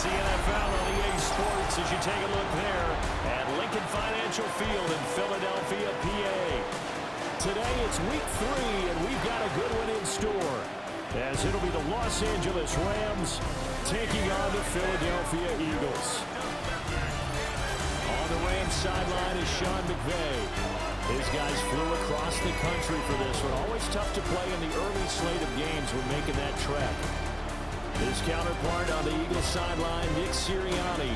It's the NFL on EA Sports as you take a look there at Lincoln Financial Field in Philadelphia, PA. Today it's week 3, and we've got a good one in store, as it'll be the Los Angeles Rams taking on the Philadelphia Eagles. On the Rams sideline is Sean McVay. His guys flew across the country for this one. Always tough to play in the early slate of games when making that trek. His counterpart on the Eagles sideline, Nick Sirianni.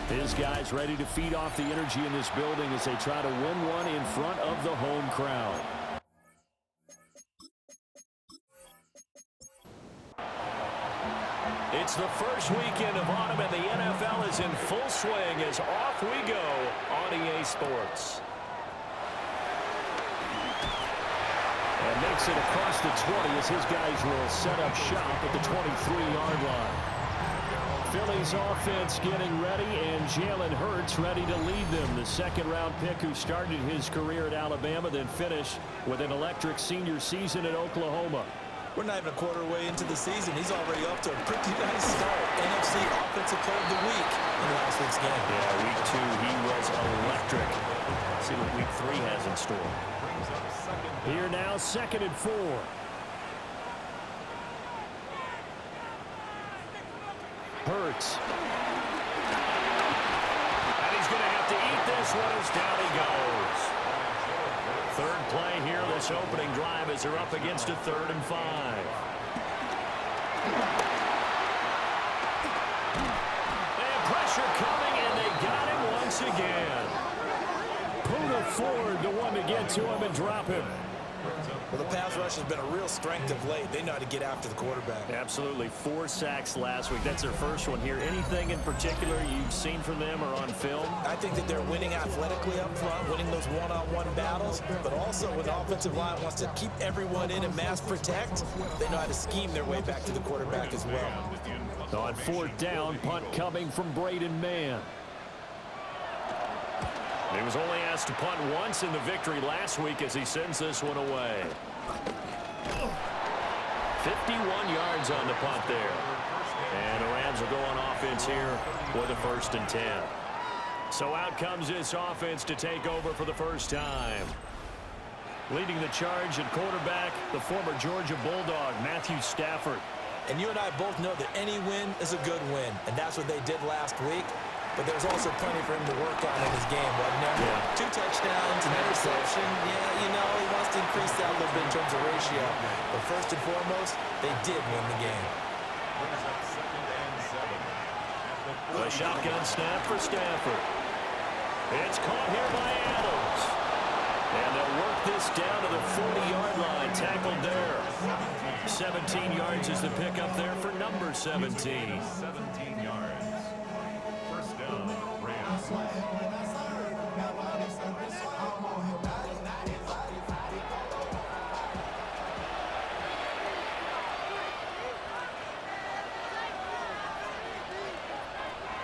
His guys ready to feed off the energy in this building as they try to win one in front of the home crowd. It's the first weekend of autumn, and the NFL is in full swing as off we go on EA Sports. And makes it across the 20 as his guys will set up shop at the 23-yard line. Philly's offense getting ready, and Jalen Hurts ready to lead them. The second-round pick who started his career at Alabama, then finished with an electric senior season at Oklahoma. We're not even a quarter way into the season. He's already up to a pretty nice start. NFC Offensive Player of the Week in last week's game. Yeah, week 2, he was electric. Let's see what week 3 has in store. Here now, 2nd and 4. Hurts. And he's going to have to eat this one as down he goes. Third play here, this opening drive, as they're up against a 3rd and 5. And pressure coming, and they got him once again. Poona Ford, the one to get to him and drop him. Well, the pass rush has been a real strength of late. They know how to get after the quarterback. Absolutely. 4 sacks last week. That's their first one here. Anything in particular you've seen from them or on film? I think that they're winning athletically up front, winning those one-on-one battles, but also when the offensive line wants to keep everyone in and mass protect, they know how to scheme their way back to the quarterback as well. On 4th down, punt coming from Braden Mann. He was only asked to punt once in the victory last week as he sends this one away. 51 yards on the punt there. And the Rams will go on offense here with a 1st and 10. So out comes this offense to take over for the first time. Leading the charge at quarterback, the former Georgia Bulldog, Matthew Stafford. And you and I both know that any win is a good win, and that's what they did last week. But there's also plenty for him to work on in his game, wasn't there? Yeah. 2 touchdowns, an interception. Yeah, you know, he wants to increase that a little bit in terms of ratio. But first and foremost, they did win the game. The shotgun snap for Stafford. It's caught here by Adams. And they'll work this down to the 40-yard line, tackled there. 17 yards is the pickup there for number 17. 17 yards. First down, Rams.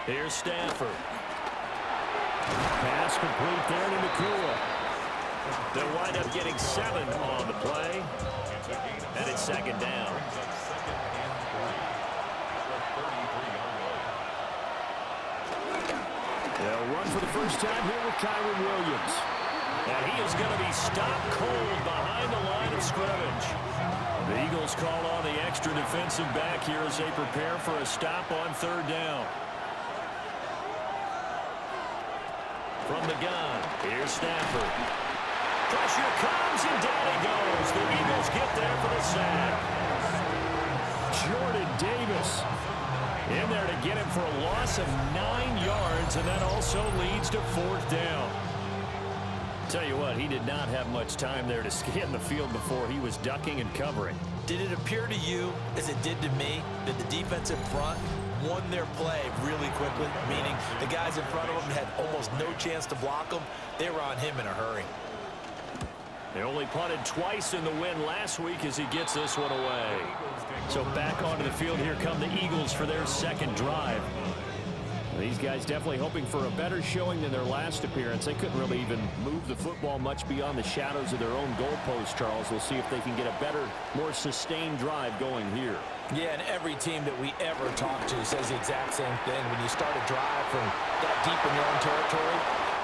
Here's Stafford. Pass complete there to Nakua. They'll wind up getting 7 on the play. And it's 2nd down. They'll run for the first time here with Kyron Williams. And he is going to be stopped cold behind the line of scrimmage. The Eagles call on the extra defensive back here as they prepare for a stop on 3rd down. From the gun, here's Stafford. Pressure comes, and down he goes. The Eagles get there for the sack. Jordan Davis in there to get him for a loss of 9 yards, and that also leads to 4th down. Tell you what, he did not have much time there to scan the field before he was ducking and covering. Did it appear to you, as it did to me, that the defensive front won their play really quickly? Meaning the guys in front of him had almost no chance to block him. They were on him in a hurry. They only punted twice in the win last week as he gets this one away. So back onto the field, here come the Eagles for their 2nd drive. These guys definitely hoping for a better showing than their last appearance. They couldn't really even move the football much beyond the shadows of their own goalpost, Charles. We'll see if they can get a better, more sustained drive going here. Yeah, and every team that we ever talk to says the exact same thing. When you start a drive from that deep in your own territory,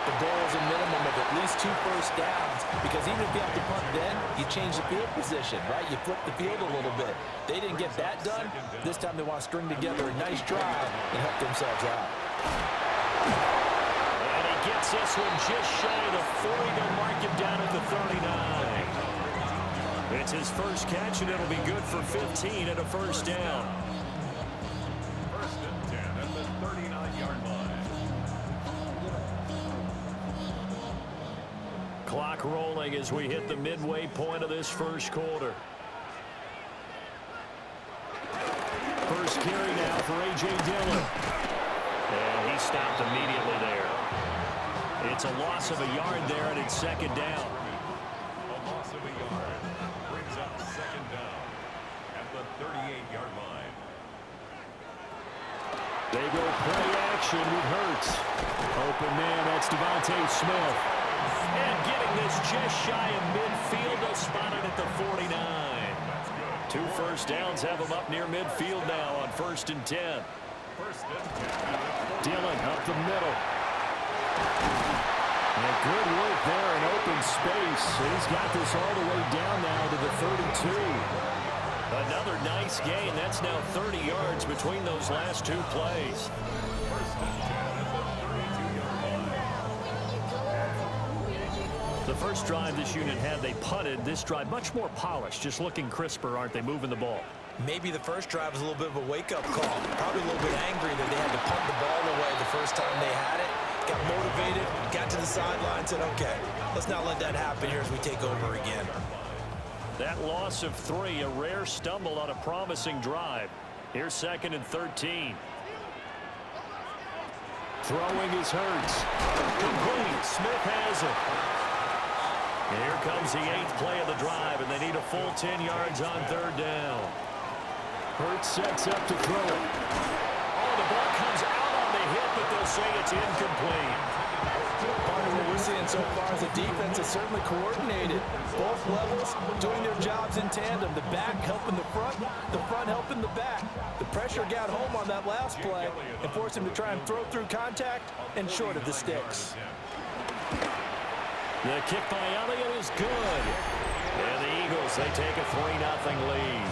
the goal is a minimum of at least 2 first downs, because even if you have to punt then, you change the field position, right? You flip the field a little bit. They didn't get that done. This time they want to string together a nice drive and help themselves out. And he gets this one just shy of the 40. They'll mark him down at the 39. It's his first catch, and it'll be good for 15 and a first down. First and 10 at the 39-yard line. Clock rolling as we hit the midway point of this first quarter. First carry now for A.J. Dillon. And he stopped immediately there. It's a loss of a yard there, and it's second down. A loss of a yard brings up second down at the 38-yard line. They go play action with Hurts. Open man, that's Devontae Smith. And getting this just shy of midfield, they'll spot it at the 49. 2 first downs have them up near midfield now on 1st and 10. First and 10. Dillon up the middle. And good work there in open space. He's got this all the way down now to the 32. Another nice gain. That's now 30 yards between those last 2 plays. First and 10 at the 32-yard line. The first drive this unit had, they punted. This drive much more polished, just looking crisper, aren't they, moving the ball? Maybe the first drive was a little bit of a wake-up call. Probably a little bit angry that they had to punt the ball away the first time they had it. Got motivated, got to the sideline, said, okay, let's not let that happen here as we take over again. That loss of 3, a rare stumble on a promising drive. Here's 2nd and 13. Throwing is Hurts. Complete. Smith has it. And here comes the 8th play of the drive, and they need a full 10 yards on 3rd down. Hurts sets up to throw it. Oh, the ball comes out on the hit, but they'll say it's incomplete. Part of what we're seeing so far is the defense is certainly coordinated. Both levels doing their jobs in tandem. The back helping the front helping the back. The pressure got home on that last play and forced him to try and throw through contact and short of the sticks. The kick by Elliott is good. And the Eagles, they take a 3-0 lead.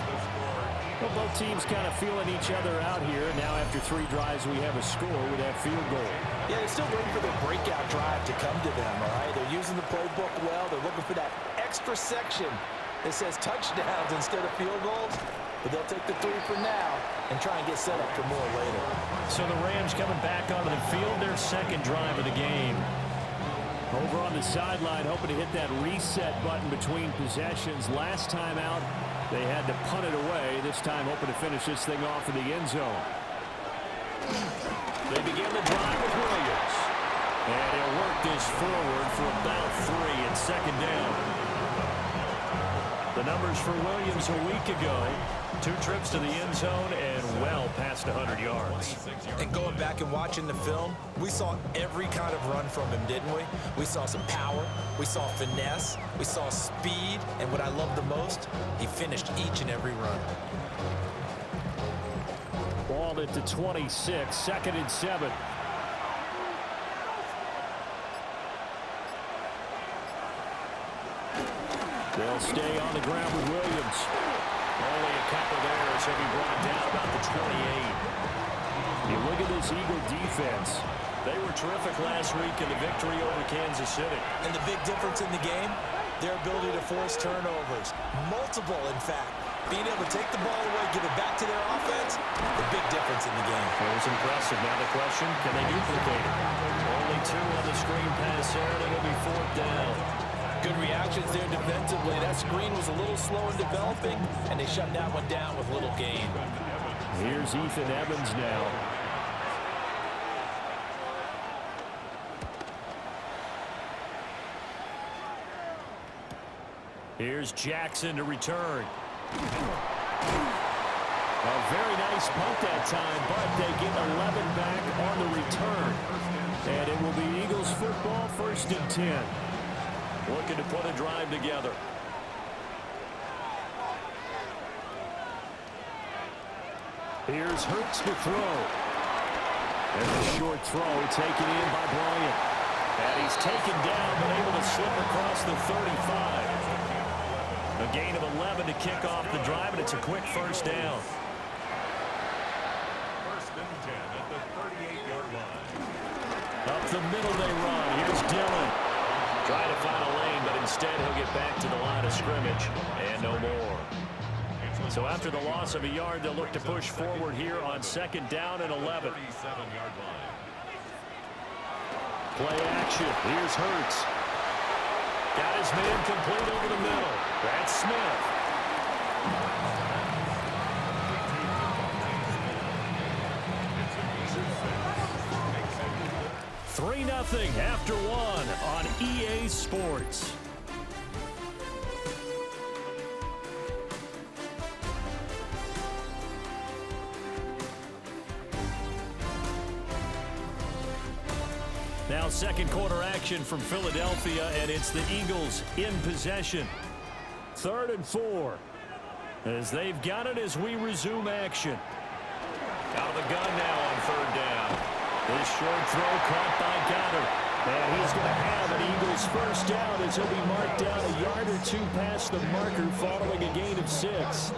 Well, both teams kind of feeling each other out here. Now after 3 drives, we have a score with that field goal. Yeah, they're still waiting for their breakout drive to come to them, all right? They're using the playbook well. They're looking for that extra section that says touchdowns instead of field goals. But they'll take the 3 for now and try and get set up for more later. So the Rams coming back onto the field, their 2nd drive of the game. Over on the sideline, hoping to hit that reset button between possessions. Last time out, they had to punt it away. This time, hoping to finish this thing off in the end zone. They begin the drive with Williams. And he'll work this forward for about 3 and 2nd down. The numbers for Williams a week ago. 2 trips to the end zone and well past 100 yards. And going back and watching the film, we saw every kind of run from him, didn't we? We saw some power, we saw finesse, we saw speed, and what I love the most, he finished each and every run. Ball at the 26, 2nd and 7. They'll stay on the ground with Williams. Only a couple there, so he brought down about the 28. You look at this Eagle defense. They were terrific last week in the victory over Kansas City. And the big difference in the game, their ability to force turnovers. Multiple, in fact. Being able to take the ball away, give it back to their offense, the big difference in the game. It was impressive. Now the question, can they duplicate it? Only 2 on the screen pass there, and it'll be 4th down. Good reactions there defensively. That screen was a little slow in developing, and they shut that one down with little gain. Here's Ethan Evans now. Here's Jackson to return. A very nice punt that time, but they get 11 back on the return. And it will be Eagles football, 1st and 10. Looking to put a drive together. Here's Hurts to throw. And the short throw taken in by Bryant. And he's taken down, but able to slip across the 35. A gain of 11 to kick off the drive, and it's a quick 1st down. 1st and 10 at the 38-yard line. Up the middle they run. Here's Dillon. Trying to find a lane, but instead he'll get back to the line of scrimmage. And no more. So after the loss of a yard, they'll look to push forward here on 2nd down and 11. 37-yard line. Play action. Here's Hurts. Got his man complete over the middle. That's Smith. Three 3-0 after one on EA Sports. Now 2nd quarter action from Philadelphia, and it's the Eagles in possession. 3rd and 4 as they've got it as we resume action. Out of the gun now on 3rd down. This short throw caught by Goddard. And he's going to have an Eagles 1st down as he'll be marked down a yard or 2 past the marker following a gain of 6.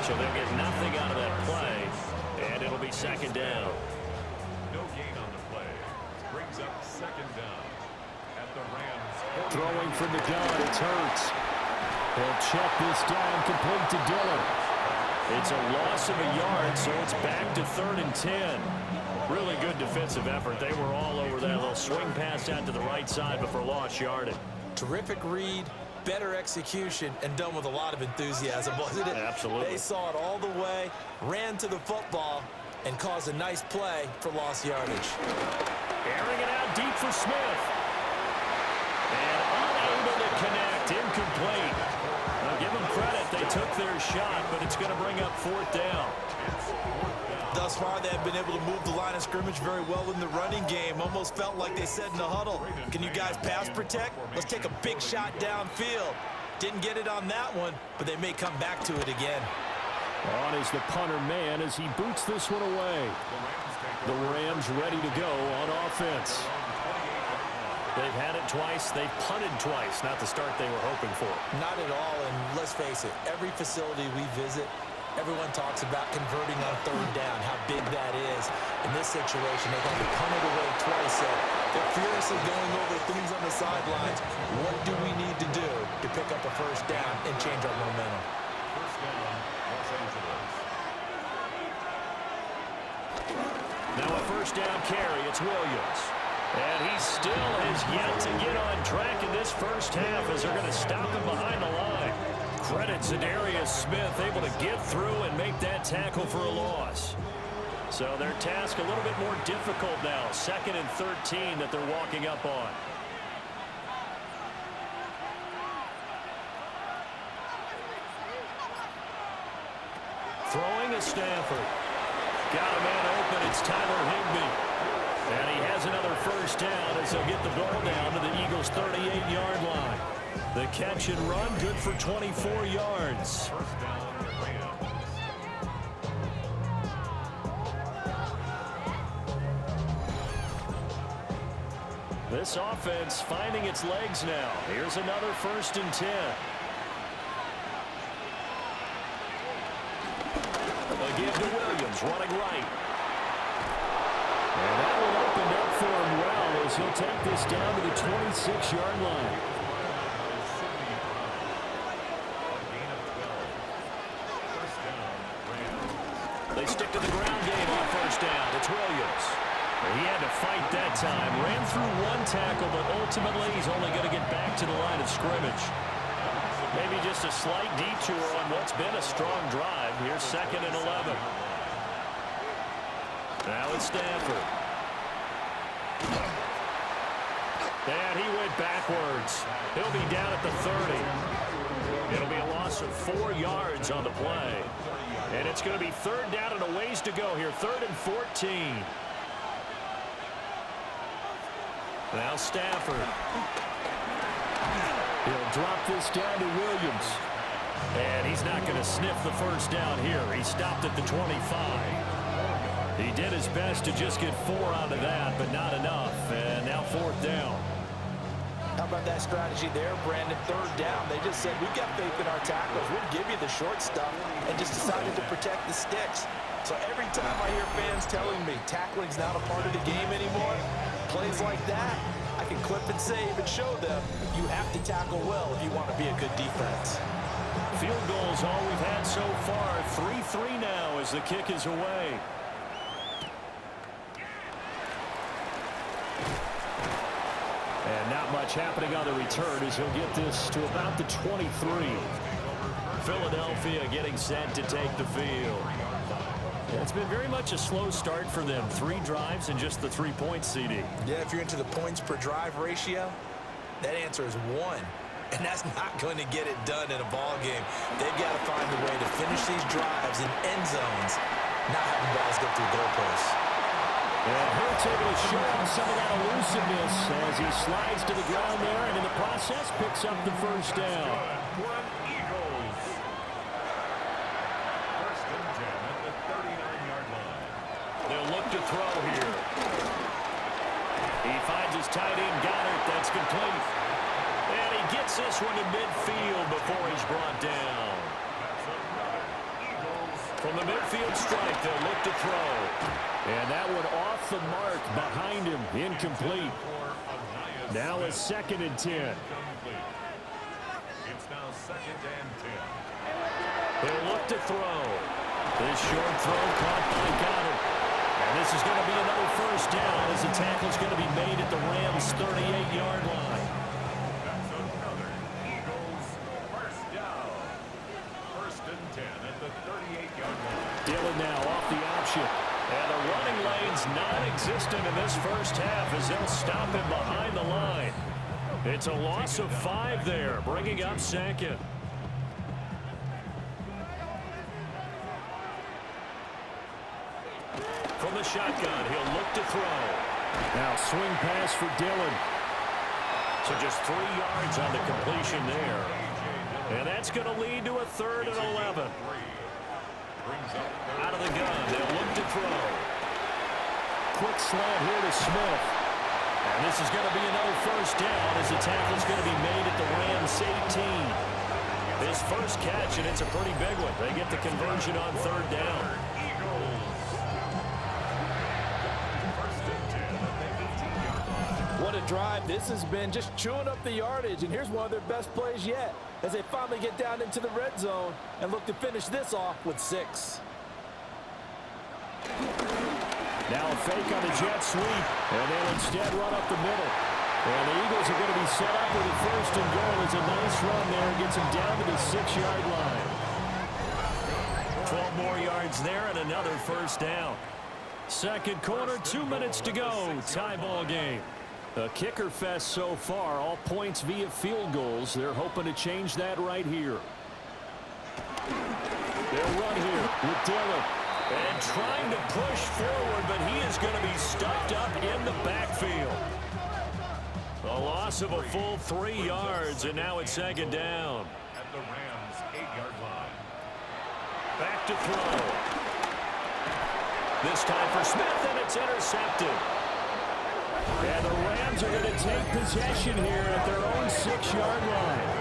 So they'll get nothing out of that play, and it'll be 2nd down. No gain on the play. Brings up 2nd down at the Rams. Throwing from the gun, it's Hurts. They'll check this down, complete to Dillon. It's a loss of a yard, so it's back to 3rd and 10. Really good defensive effort. They were all over that little swing pass out to the right side before lost yardage. Terrific read. Better execution, and done with a lot of enthusiasm, wasn't it? Absolutely. They saw it all the way, ran to the football, and caused a nice play for lost yardage. Airing it out deep for Smith. And unable to connect, incomplete. Now give them credit, they took their shot, but it's going to bring up 4th down. Thus far, they have been able to move the line of scrimmage very well in the running game. Almost felt like they said in the huddle, can you guys pass protect? Let's take a big shot downfield. Didn't get it on that one, but they may come back to it again. On is the punter man as he boots this one away. The Rams ready to go on offense. They've had it twice. They've punted twice. Not the start they were hoping for. Not at all, and let's face it, every facility we visit, everyone talks about converting on 3rd down, how big that is. In this situation, they've only punted away twice, so they're furiously going over things on the sidelines. What do we need to do to pick up a 1st down and change our momentum? 1st down, Los Angeles. Now a 1st down carry, it's Williams. And he still has yet to get on track in this 1st half as they're going to stop him behind the line. Credit Zadarius Smith able to get through and make that tackle for a loss. So their task a little bit more difficult now. 2nd and 13 that they're walking up on. Throwing is Stafford. Got a man open. It's Tyler Higbee. And he has another 1st down as they'll get the ball down to the Eagles' 38-yard line. The catch and run, good for 24 yards. 1st down, Rams. This offense finding its legs now. Here's another 1st and 10. Again to Williams, running right. And that one opened up for him well as he'll take this down to the 26-yard line. They stick to the ground game on 1st down. It's Williams. He had to fight that time. Ran through one tackle, but ultimately he's only going to get back to the line of scrimmage. Maybe just a slight detour on what's been a strong drive. Here's 2nd and 11. Now it's Stafford. And he went backwards. He'll be down at the 30. It'll be a loss of 4 yards on the play. And it's going to be 3rd down and a ways to go here. 3rd and 14. Now Stafford. He'll drop this down to Williams. And he's not going to sniff the first down here. He stopped at the 25. He did his best to just get 4 out of that, but not enough. And now 4th down. How about that strategy there, Brandon? 3rd down. They just said, we've got faith in our tackles. We'll give you the short stuff, and just decided to protect the sticks. So every time I hear fans telling me tackling's not a part of the game anymore, plays like that, I can clip and save and show them you have to tackle well if you want to be a good defense. Field goal's all we've had so far. 3-3 now as the kick is away. And not much happening on the return as he'll get this to about the 23. Philadelphia getting set to take the field. It's been very much a slow start for them. 3 drives and just the 3 points, CD. Yeah, if you're into the points per drive ratio, that answer is 1. And that's not going to get it done in a ball game. They've got to find a way to finish these drives in end zones, not having balls go through goalposts. And Hurts able to show off some of that elusiveness as he slides to the ground there, and in the process picks up the first down. Eagles. 1st and 10 at the 39-yard line. They'll look to throw here. He finds his tight end Goddard. That's complete. And he gets this one to midfield before he's brought down. From the midfield strike, they'll look to throw. And that one off the mark behind him, incomplete. Now it's 2nd and 10. It's now 2nd and 10. They'll look to throw. This short throw caught by Goddard. And this is going to be another first down as the tackle's going to be made at the Rams' 38-yard line. That's another Eagles first down. 1st and 10 at the 38-yard line. Dillon now off the option. And the running lane's non-existent in this first half as they'll stop him behind the line. It's a loss of 5 there, bringing up 2nd. From the shotgun, he'll look to throw. Now swing pass for Dillon. So just 3 yards on the completion there. And that's going to lead to a 3rd and 11. Out of the gun, they'll look to throw. Quick slant here to Smith. And this is going to be another first down as the tackle's going to be made at the Rams' 18. His first catch, and it's a pretty big one. They get the conversion on 3rd down. What a drive this has been, just chewing up the yardage. And here's one of their best plays yet as they finally get down into the red zone and look to finish this off with 6. Now a fake on the jet sweep, and they'll instead run up the middle. And the Eagles are going to be set up with a 1st and goal. It's a nice run there. Gets them down to the 6-yard line. 12 more yards there and another first down. 2nd quarter, 2 minutes to go. Tie ball game. A kicker fest so far. All points via field goals. They're hoping to change that right here. They'll run here with Dillon. And trying to push forward, but he is going to be stuffed up in the backfield. A loss of a full 3 yards, and now it's 2nd down. At the Rams' 8-yard line. Back to throw. This time for Smith, and it's intercepted. And the Rams are going to take possession here at their own 6-yard line.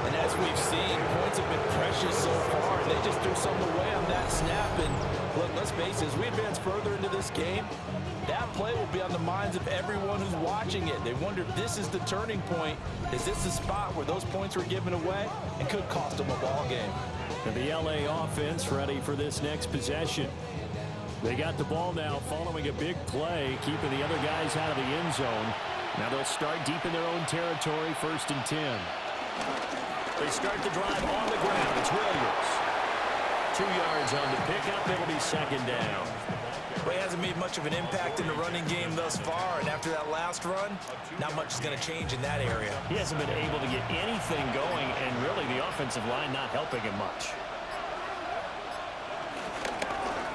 And as we've seen, points have been precious so far. They just threw some away on that snap. And look, let's face it, as we advance further into this game, that play will be on the minds of everyone who's watching it. They wonder if this is the turning point. Is this the spot where those points were given away and could cost them a ball game? And the LA offense ready for this next possession. They got the ball now following a big play, keeping the other guys out of the end zone. Now they'll start deep in their own territory, 1st and 10. They start the drive on the ground. It's Williams. 2 yards on the pickup. It'll be 2nd down. But he hasn't made much of an impact in the running game thus far, and after that last run, not much is going to change in that area. He hasn't been able to get anything going, and really the offensive line not helping him much.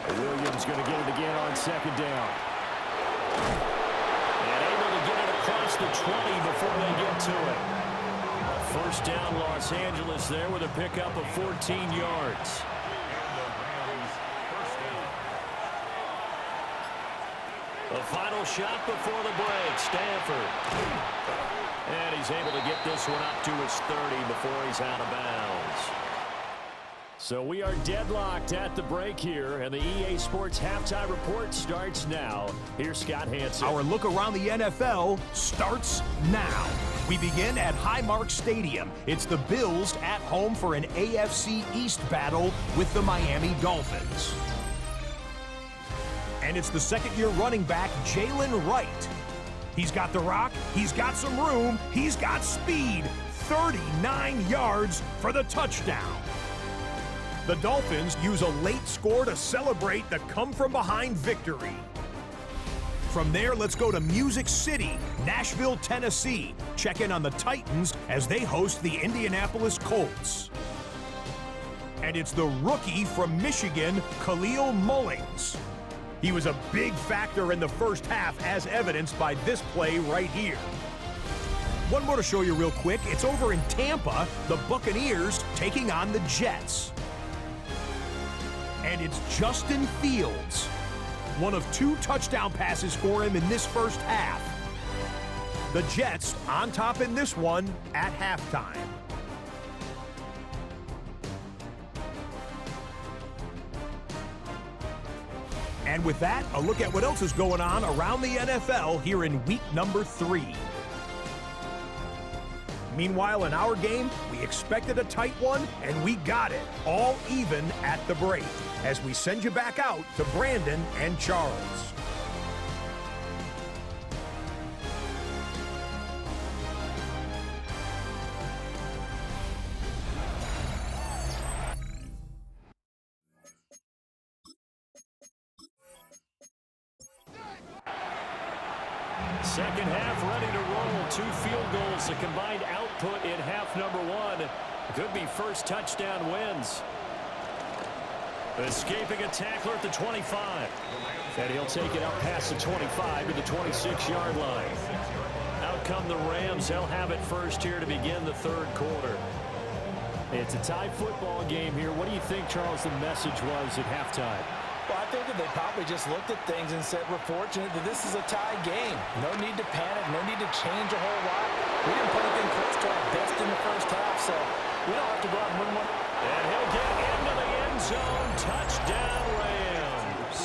Williams going to get it again on 2nd down. And able to get it across the 20 before they get to it. 1st down, Los Angeles there with a pickup of 14 yards. The final shot before the break, Stanford. And he's able to get this one up to his 30 before he's out of bounds. So we are deadlocked at the break here, and the EA Sports Halftime Report starts now. Here's Scott Hansen. Our look around the NFL starts now. We begin at Highmark Stadium. It's the Bills at home for an AFC East battle with the Miami Dolphins. And it's the second-year running back, Jalen Wright. He's got the rock, he's got some room, he's got speed. 39 yards for the touchdown. The Dolphins use a late score to celebrate the come-from-behind victory. From there, let's go to Music City, Nashville, Tennessee. Check in on the Titans as they host the Indianapolis Colts. And it's the rookie from Michigan, Khalil Mullings. He was a big factor in the first half, as evidenced by this play right here. One more to show you real quick. It's over in Tampa, the Buccaneers taking on the Jets. And it's Justin Fields. One of 2 touchdown passes for him in this first half. The Jets on top in this one at halftime. And with that, a look at what else is going on around the NFL here in week number 3. Meanwhile, in our game, we expected a tight one, and we got it, all even at the break, as we send you back out to Brandon and Charles. Second half ready to roll. 2 field goals, a combined output in half number 1. Could be first touchdown wins. Escaping a tackler at the 25. And he'll take it out past the 25 to the 26-yard line. Out come the Rams. They'll have it first here to begin the 3rd quarter. It's a tie football game here. What do you think, Charles, the message was at halftime? Well, I think that they probably just looked at things and said, we're fortunate that this is a tie game. No need to panic, no need to change a whole lot. We didn't put anything close to our best in the first half, so we don't have to go out and win one. And he'll get into the end zone. Touchdown, Rams.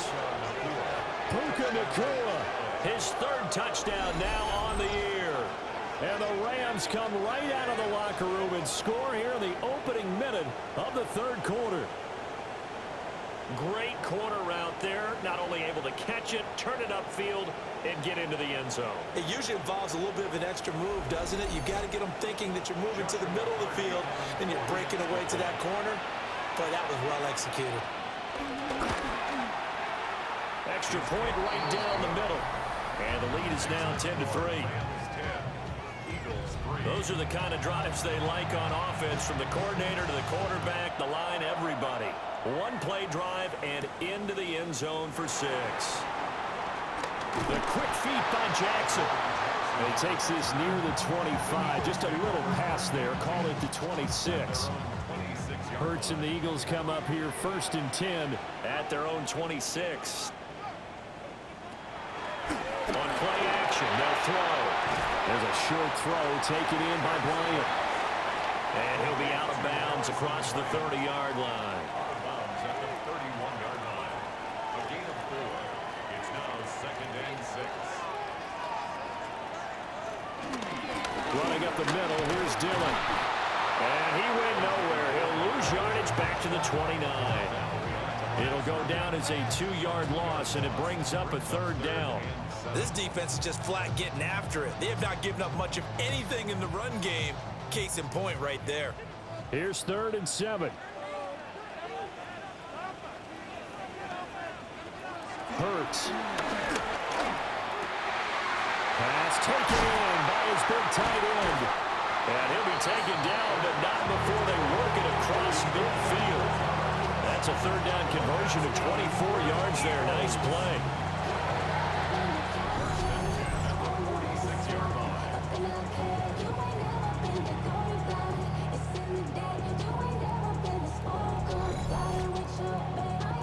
Puka Nacua, his 3rd touchdown now on the year. And the Rams come right out of the locker room and score here in the opening minute of the 3rd quarter. Great corner route there. Not only able to catch it, turn it upfield, and get into the end zone. It usually involves a little bit of an extra move, doesn't it? You've got to get them thinking that you're moving to the middle of the field, and you're breaking away to that corner. Boy, that was well executed. Extra point right down the middle. And the lead is now 10-3. Those are the kind of drives they like on offense, from the coordinator to the quarterback, the line, everybody. 1-play drive and into the end zone for 6. The quick feet by Jackson. And he takes this near the 25. Just a little pass there. Call it the 26. Hurts and the Eagles come up here 1st and 10 at their own 26. On play action, they'll throw. There's a short throw taken in by Bryant. And he'll be out of bounds across the 30-yard line. Out of bounds at the 31-yard line. A gain of 4. It's now 2nd and 6. Running up the middle, here's Dillon. And he went nowhere. He'll lose yardage back to the 29. It'll go down as a 2-yard loss, and it brings up a 3rd down. This defense is just flat getting after it. They have not given up much of anything in the run game. Case in point right there. Here's 3rd and 7. Hurts. Pass taken in by his big tight end. And he'll be taken down, but not before they work it across midfield. That's a 3rd down conversion of 24 yards there. Nice play.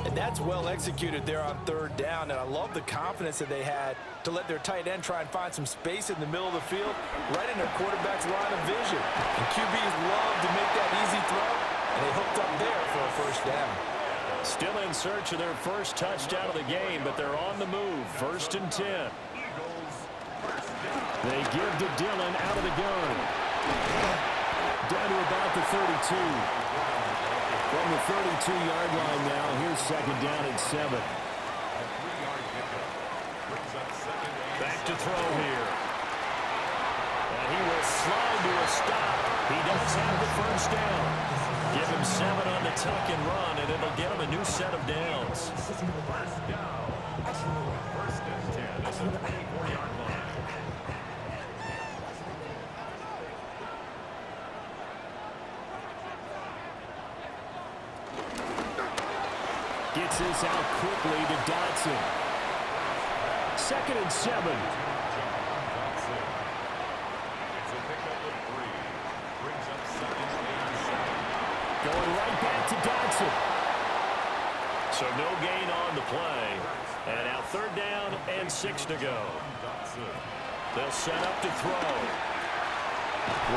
And that's well executed there on 3rd down, and I love the confidence that they had to let their tight end try and find some space in the middle of the field, right in their quarterback's line of vision. And QBs love to make that easy throw, and they hooked up there for a 1st down. Still in search of their first touchdown of the game, but they're on the move. 1st and 10. They give to Dillon out of the gun. Down to about the 32. From the 32-yard line now, here's 2nd down and 7. Back to throw here. And he will slide to a stop. He does have the 1st down. Give him 7 on the tuck and run, and it'll get him a new set of downs. 1st down. 1st and 10 at the 24-yard line. Gets this out quickly to Dotson. 2nd and 7. It's a pickup of 3. Brings up 2nd and 7. Going right back to Dotson. So no gain on the play. And now 3rd down and 6 to go. They'll set up to throw.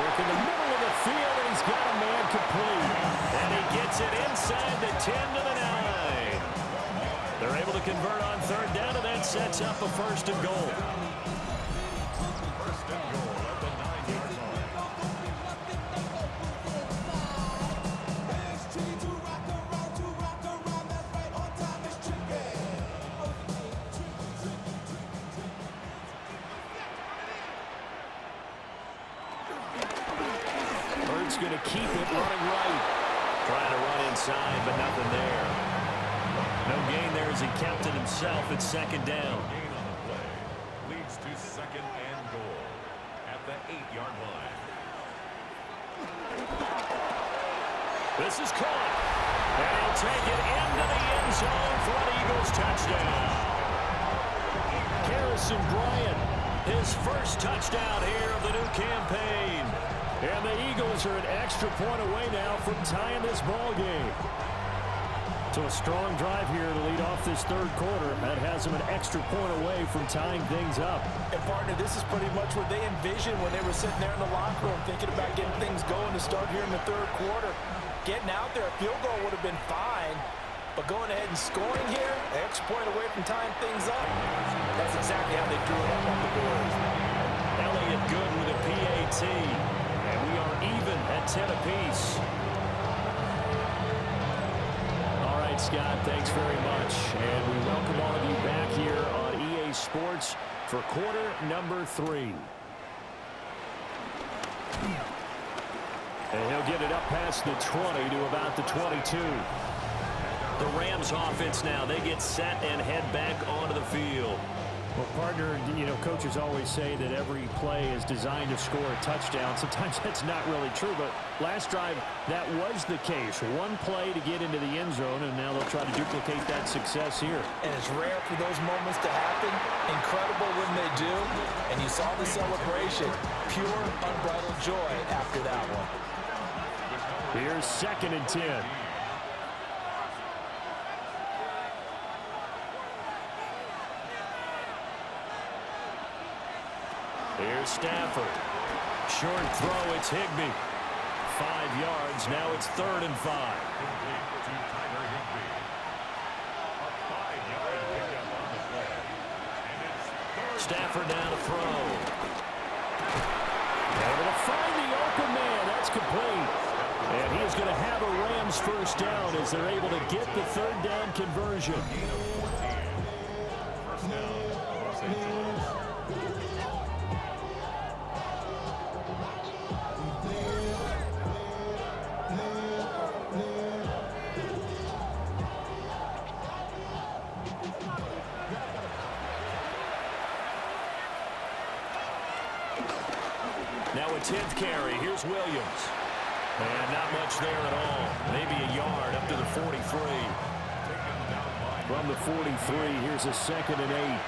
Work in the middle of the field, and he's got a man complete. And he gets it inside the 10 to the 9. They're able to convert on 3rd down, and that sets up a 1st and goal. 1st and goal at the 9-yard line. Bird's going to keep it running right. Trying to run inside, but nothing there. No gain there as he kept it himself at 2nd down. Gain on the play. Leads to 2nd and goal at the 8-yard line. This is caught. And he'll take it into the end zone for an Eagles touchdown. Harrison Bryant, his first touchdown here of the new campaign. And the Eagles are an extra point away now from tying this ball game. So a strong drive here to lead off this 3rd quarter. That has them an extra point away from tying things up. And partner, this is pretty much what they envisioned when they were sitting there in the locker room thinking about getting things going to start here in the 3rd quarter. Getting out there, a field goal would have been fine. But going ahead and scoring here, an extra point away from tying things up, that's exactly how they drew it up on the board. Elliott good with a PAT. And we are even at 10 apiece. All right, Scott, thanks very much. And we welcome all of you back here on EA Sports for quarter number 3. And he'll get it up past the 20 to about the 22. The Rams offense now, they get set and head back onto the field. Well, partner, you know, coaches always say that every play is designed to score a touchdown. Sometimes that's not really true, but last drive, that was the case. One play to get into the end zone, and now they'll try to duplicate that success here. And it's rare for those moments to happen. Incredible when they do. And you saw the celebration. Pure, unbridled joy after that one. Here's 2nd and 10. Here's Stafford. Short throw, it's Higbee. 5 yards, now it's 3rd and 5. Stafford down to throw. Able to find the open man, that's complete. And he is going to have a Rams Eagles first down as they're able to get the third down conversion. First down, Los Angeles. Now a 10th carry. Here's Williams. And not much there at all. Maybe a yard up to the 43. From the 43, here's a 2nd and 8.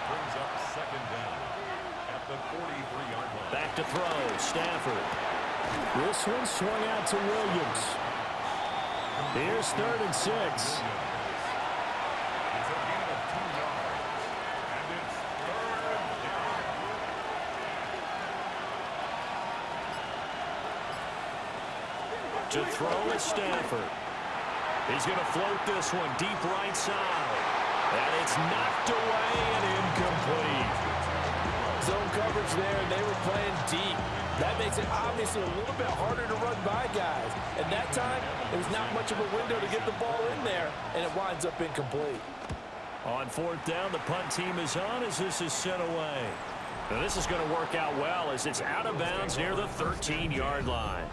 Brings up second down at the 43-yard line. Back to throw. Stafford. This one swung out to Williams. Here's 3rd and 6. It's a gain of 2 yards. And it's third down. To throw is Stafford. He's going to float this one deep right side. And it's knocked away and incomplete. Zone coverage there, and they were playing deep. That makes it obviously a little bit harder to run by guys. And that time, there was not much of a window to get the ball in there, and it winds up incomplete. On 4th down, the punt team is on as this is sent away. Now this is going to work out well as it's out of bounds near the 13-yard line.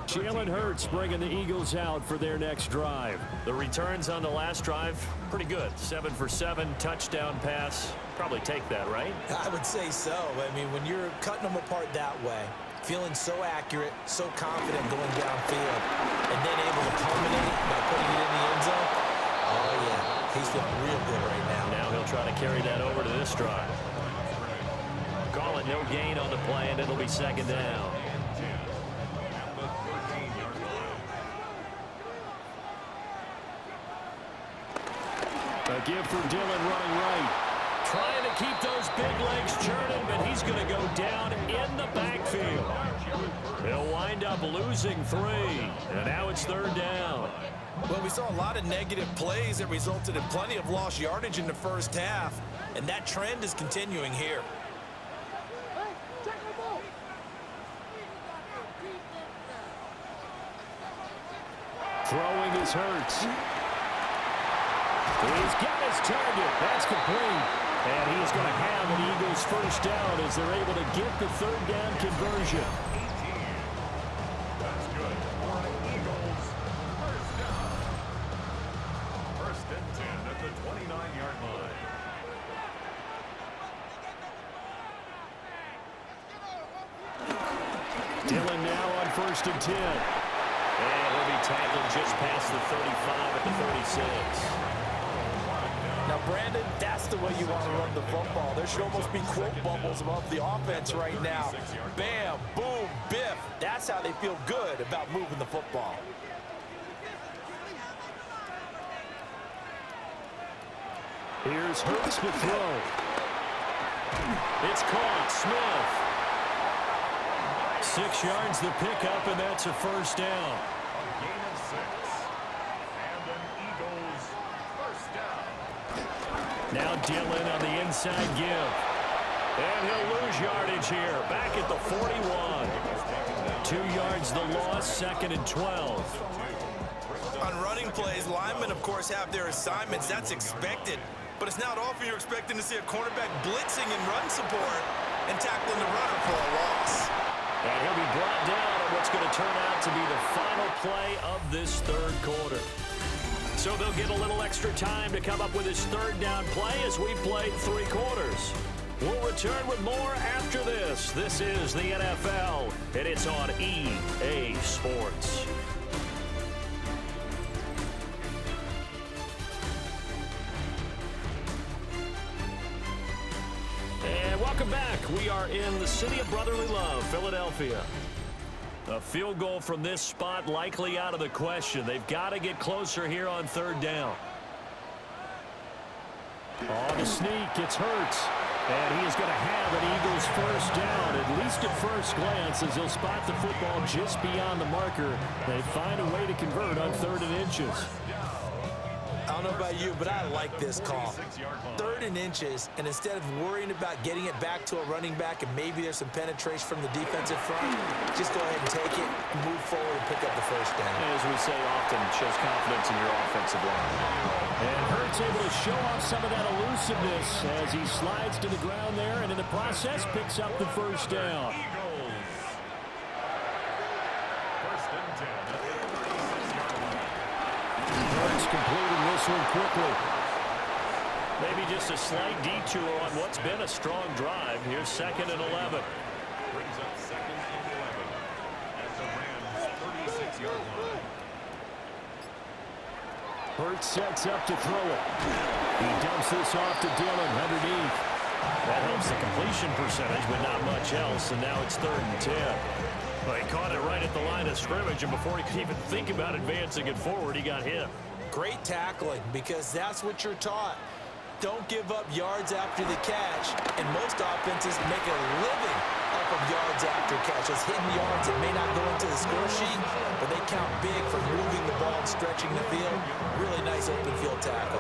Jalen Hurts bringing the Eagles out for their next drive. The returns on the last drive, pretty good. 7 for 7, touchdown pass. Probably take that, right? I would say so. I mean, when you're cutting them apart that way, feeling so accurate, so confident going downfield, and then able to culminate by putting it in the end zone, oh, yeah, he's feeling real good right now. Now he'll try to carry that over to this drive. Call it no gain on the play, and it'll be 2nd down. A give for Dillon running right. Trying to keep those big legs churning, but he's going to go down in the backfield. He'll wind up losing 3, and now it's 3rd down. Well, we saw a lot of negative plays that resulted in plenty of lost yardage in the first half, and that trend is continuing here. Throwing is Hurts. He's got his target. That's complete. And he is going to have an Eagles first down as they're able to get the 3rd down conversion. 18. That's good for the Eagles. First down. 1st and 10 at the 29-yard line. Dillon now on 1st and 10. And he'll be tackled just past the 35 at the 36. Now, Brandon, that's the way you want to run the football. There should almost be quote bubbles above the offense right now. Bam, boom, biff. That's how they feel good about moving the football. Here's Hurts to throw. It's caught. Smith. 6 yards the pickup, and that's a first down. A gain of 6. And an Eagles first down. Now Dillon on the inside give. And he'll lose yardage here. Back at the 41. 2 yards the loss, 2nd and 12. On running plays, linemen, of course, have their assignments. That's expected. But it's not often you're expecting to see a cornerback blitzing in run support and tackling the runner for a loss. And he'll be brought down on what's going to turn out to be the final play of this 3rd quarter. So they'll get a little extra time to come up with his 3rd down play as we played 3 quarters. We'll return with more after this. This is the NFL, and it's on EA Sports. And welcome back. We are in the city of brotherly love, Philadelphia. A field goal from this spot likely out of the question. They've got to get closer here on 3rd down. On the sneak, it's Hurts. And he is going to have an Eagles first down, at least at first glance, as he'll spot the football just beyond the marker. They find a way to convert on 3rd and inches. I don't know about you, but I like this call. 3rd and inches, and instead of worrying about getting it back to a running back and maybe there's some penetration from the defensive front, just go ahead and take it, move forward, and pick up the first first down. As we say often, it shows confidence in your offensive line. And Hurts able to show off some of that elusiveness as he slides to the ground there, and in the process picks up the first down. Hurts completing this one quickly. Maybe just a slight detour on what's been a strong drive. Here's 2nd and 11. Brings up 2nd and 11 at the Rams' 36-yard line. Hurts sets up to throw it. He dumps this off to Dillon underneath. That helps the completion percentage, but not much else, and now it's 3rd and 10. Well, he caught it right at the line of scrimmage, and before he could even think about advancing it forward, he got hit. Great tackling, because that's what you're taught. Don't give up yards after the catch, and most offenses make a living off of yards after catch. Those hidden yards that may not go into the score sheet, but they count big for moving the ball and stretching the field. Really nice open field tackle.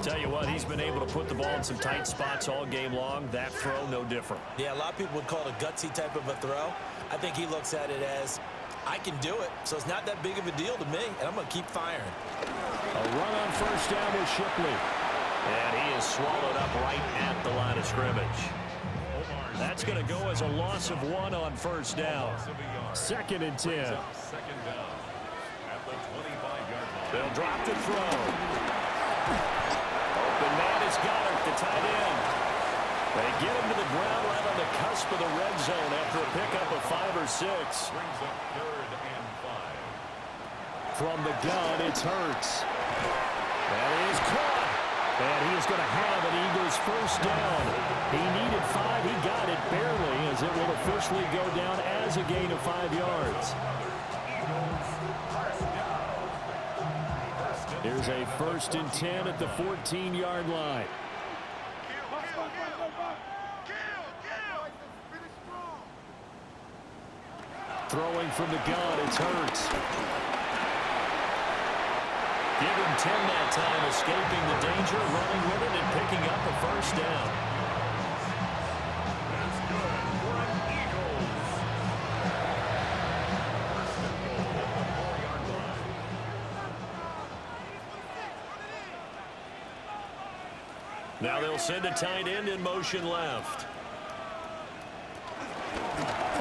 Tell you what, he's been able to put the ball in some tight spots all game long. That throw, no different. Yeah, a lot of people would call it a gutsy type of a throw. I think he looks at it as, I can do it, so it's not that big of a deal to me, and I'm going to keep firing. A run on first down with Shipley. And he is swallowed up right at the line of scrimmage. That's going to go as a loss of 1 on first down. 2nd and 10. Second down at the 25-yard line. They'll drop the throw. Open man is Goddard, the tight end. They get him to the ground right on the cusp of the red zone after a pickup of 5 or 6. Brings up 3rd and 5. From the gun, it's Hurts. That is caught. And he is going to have an Eagles first down. He needed 5. He got it barely, as it will officially go down as a gain of 5 yards. Here's a 1st and 10 at the 14-yard line. Throwing from the gun, it's Hurts. Give him 10 that time, escaping the danger, running with it, and picking up a first down. That's good for an Eagles. First and goal at the 4-yard line. Now they'll send a tight end in motion left.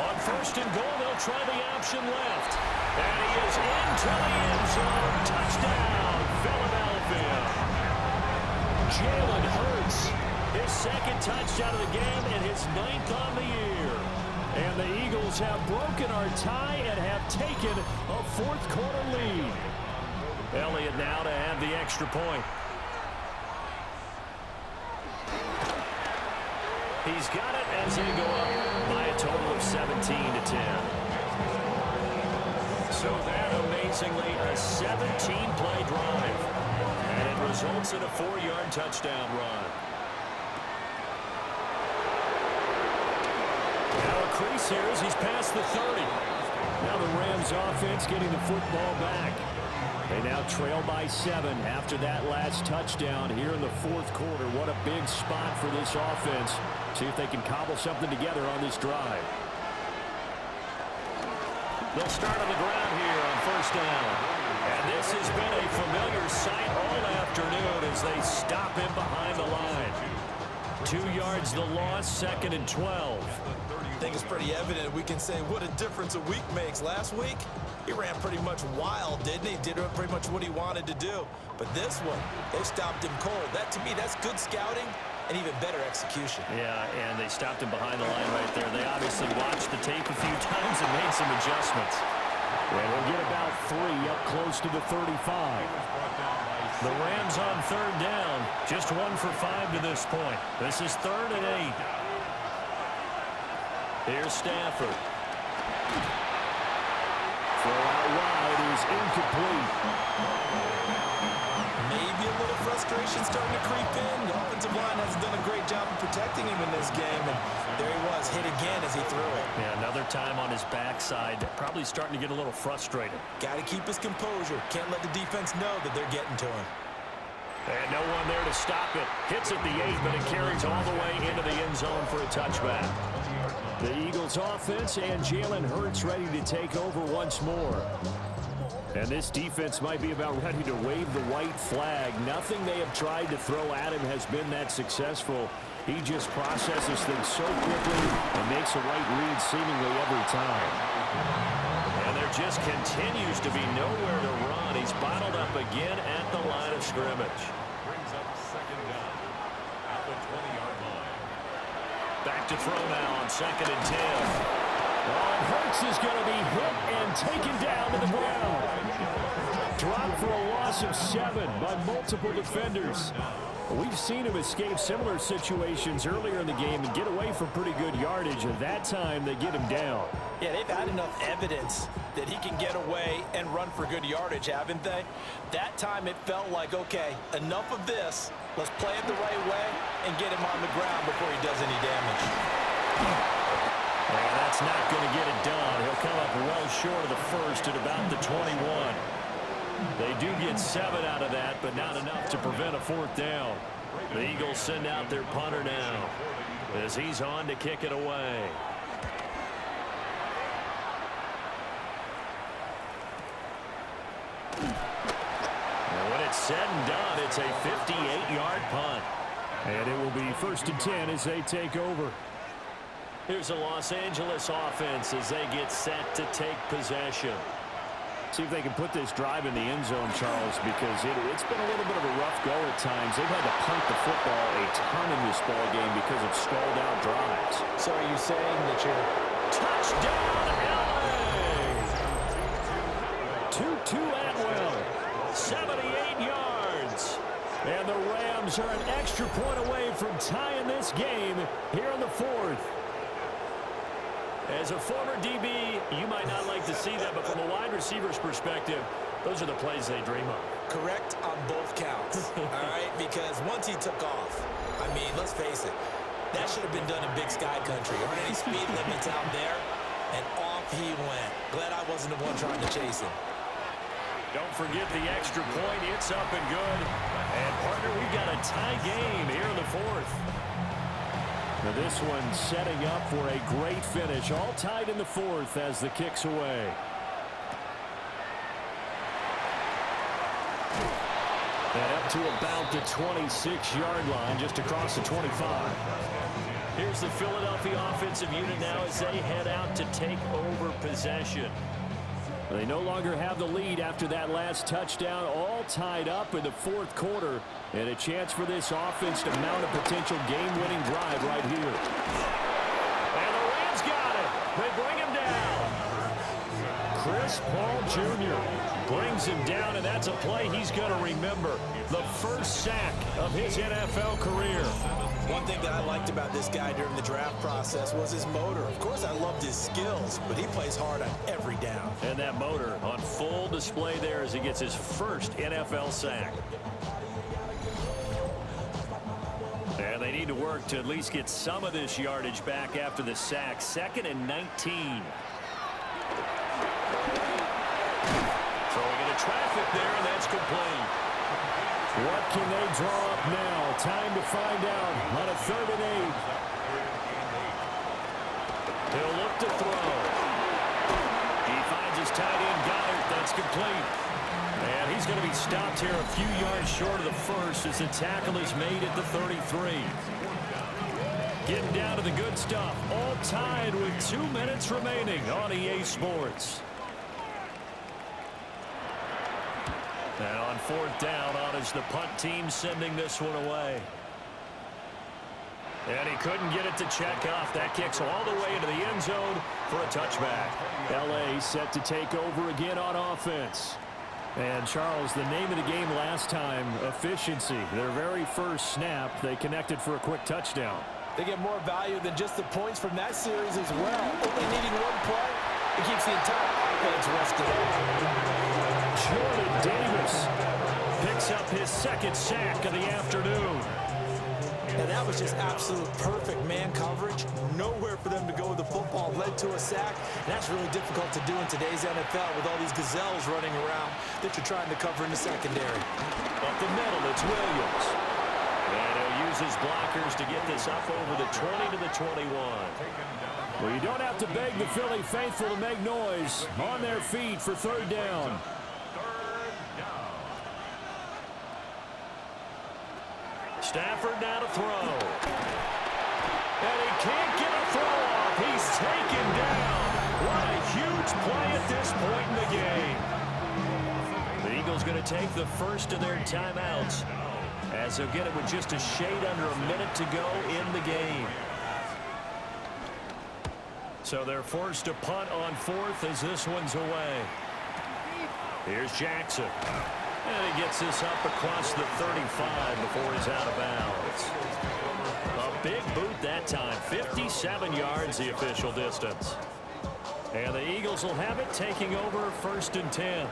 On 1st and goal, they'll try the option left. And he is into the end zone. Touchdown, Philadelphia. Jalen Hurts, his 2nd touchdown of the game and his 9th on the year. And the Eagles have broken our tie and have taken a 4th quarter lead. Elliott now to have the extra point. He's got it as they go up by a total of 17-10. So that, amazingly, a 17-play drive. And it results in a 4-yard touchdown run. Now a crease here as he's past the 30. Now the Rams offense getting the football back. They now trail by 7 after that last touchdown here in the 4th quarter. What a big spot for this offense. See if they can cobble something together on this drive. They'll start on the ground here on first down. And this has been a familiar sight all afternoon as they stop him behind the line. 2 yards the loss, 2nd and 12. I think it's pretty evident we can say what a difference a week makes. Last week, he ran pretty much wild, didn't he? Did pretty much what he wanted to do. But this one, they stopped him cold. That, to me, that's good scouting and even better execution. Yeah, and they stopped him behind the line right there. They obviously watched the tape a few times and made some adjustments. And we'll get about 3 up close to the 35. The Rams on 3rd down. Just 1 for 5 to this point. This is 3rd and 8. Here's Stafford. Throw out wide is incomplete. Maybe a little frustration starting to creep in. The offensive line hasn't done a great job of protecting him in this game. And there he was, hit again as he threw it. Yeah, another time on his backside. Probably starting to get a little frustrated. Got to keep his composure. Can't let the defense know that they're getting to him. And no one there to stop it. Hits at the 8, but it carries all the way into the end zone for a touchback. The Eagles offense and Jalen Hurts ready to take over once more. And this defense might be about ready to wave the white flag. Nothing they have tried to throw at him has been that successful. He just processes things so quickly and makes a right read seemingly every time. And there just continues to be nowhere to run. He's bottled up again at the line of scrimmage. Brings up second down at the 20-yard line. Back to throw now on 2nd and 10. And Hurts is going to be hit and taken down to the ground. Dropped for a loss of 7 by multiple defenders. We've seen him escape similar situations earlier in the game and get away from pretty good yardage, and that time they get him down. Yeah, they've had enough evidence that he can get away and run for good yardage, haven't they? That time it felt like, okay, enough of this. Let's play it the right way and get him on the ground before he does any damage. And that's not going to get it done. He'll come up well short of the first at about the 21. They do get 7 out of that, but not enough to prevent a 4th down. The Eagles send out their punter now as he's on to kick it away. And when it's said and done, it's a 58-yard punt. And it will be 1st and 10 as they take over. Here's a Los Angeles offense as they get set to take possession. See if they can put this drive in the end zone, Charles, because it's been a little bit of a rough go at times. They've had to punt the football a ton in this ball game because of stalled out drives. So are you saying that you're... Touchdown, LA! Tutu Atwell, 78 yards. And the Rams are an extra point away from tying this game here in the 4th. As a former DB, you might not like to see that, but from a wide receiver's perspective, those are the plays they dream of. Correct on both counts, all right? Because once he took off, I mean, let's face it, that should have been done in Big Sky Country. Aren't any speed limits out there? And off he went. Glad I wasn't the one trying to chase him. Don't forget the extra point. It's up and good. And, partner, we've got a tie game here in the 4th. Now this one setting up for a great finish. All tied in the 4th as the kick's away. And up to about the 26-yard line, just across the 25. Here's the Philadelphia offensive unit now as they head out to take over possession. They no longer have the lead after that last touchdown, all tied up in the 4th quarter, and a chance for this offense to mount a potential game-winning drive right here. And the Rams got it. They bring him down. Chris Paul Jr. brings him down, and that's a play he's going to remember. The first sack of his NFL career. One thing that I liked about this guy during the draft process was his motor. Of course, I loved his skills, but he plays hard on every down. And that motor on full display there as he gets his first NFL sack. And they need to work to at least get some of this yardage back after the sack. 2nd and 19. Throwing into traffic there, and that's complete. What can they draw up now? Time to find out on a 3rd and 8. He'll look to throw. He finds his tight end, Goddard. That's complete. And he's going to be stopped here a few yards short of the first as the tackle is made at the 33. Getting down to the good stuff. All tied with 2 minutes remaining on EA Sports. And on 4th down, on is the punt team sending this one away. And he couldn't get it to check off. That kicks all the way into the end zone for a touchback. L.A. set to take over again on offense. And, Charles, the name of the game last time, efficiency. Their very first snap, they connected for a quick touchdown. They get more value than just the points from that series as well. Only needing one play, it keeps the entire offense rested up. Jordan Davis picks up his 2nd sack of the afternoon. And that was just absolute perfect man coverage. Nowhere for them to go with the football. Led to a sack. And that's really difficult to do in today's NFL with all these gazelles running around that you're trying to cover in the secondary. Up the middle, it's Williams. And he'll use his blockers to get this up over the 20 to the 21. Well, you don't have to beg the Philly faithful to make noise. On their feet for third down. Stafford now to throw. And he can't get a throw off. He's taken down. What a huge play at this point in the game. The Eagles going to take the first of their timeouts, as they'll get it with just a shade under a minute to go in the game. So they're forced to punt on fourth as this one's away. Here's Jackson. And he gets this up across the 35 before he's out of bounds. A big boot that time. 57 yards the official distance. And the Eagles will have it, taking over first and 10.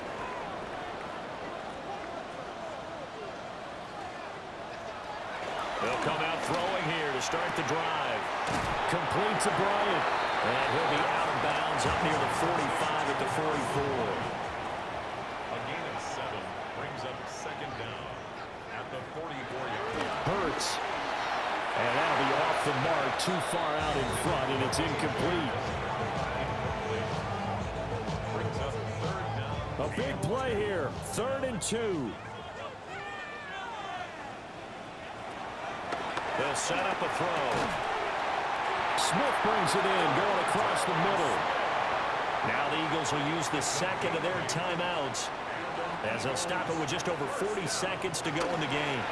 They'll come out throwing here to start the drive. Complete to Bryant. And he'll be out of bounds up near the 45 at the 44. A gain of 7 brings up second down at the 44-yard line. Hurts. And that'll be off the mark, too far out in front, and it's incomplete. Brings up third down. A big play here, 3rd and 2. They'll set up a throw. Smith brings it in, going across the middle. Now the Eagles will use the second of their timeouts, as they'll stop it with just over 40 seconds to go in the game.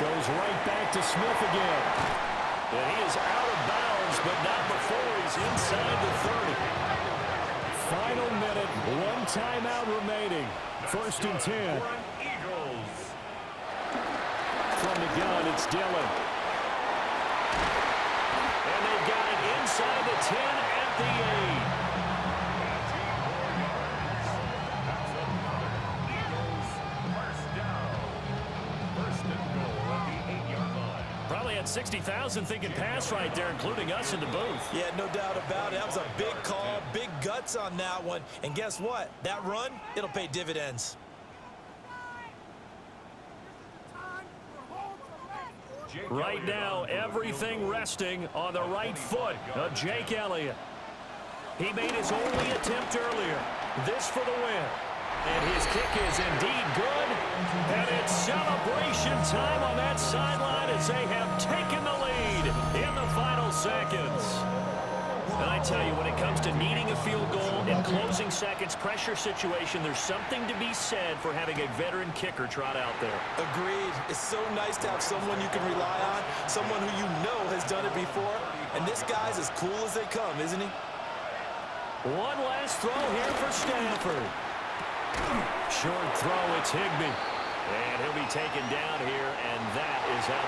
Goes right back to Smith again. And he is out of bounds, but not before he's inside the 30. Final minute, 1 timeout remaining. 1st and 10. Eagles. From the gun, it's Dillon. And they've got it inside the 10 at the 8. That's another Eagles first down. First and goal at the 8-yard line. Probably had 60,000 thinking pass right there, including us in the booth. Yeah, no doubt about it. That was a big call, big guts on that one. And guess what? That run, it'll pay dividends. Right now, everything resting on the right foot of Jake Elliott. He made his only attempt earlier. This for the win. And his kick is indeed good. And it's celebration time on that sideline as they have taken the lead in the final seconds. And I tell you, when it comes to needing a field goal in closing seconds pressure situation, there's something to be said for having a veteran kicker trot out there. Agreed. It's so nice to have someone you can rely on, someone who you know has done it before. And this guy's as cool as they come, isn't he? One last throw here for Stanford. Short throw, it's Higbee. And he'll be taken down here, and that is how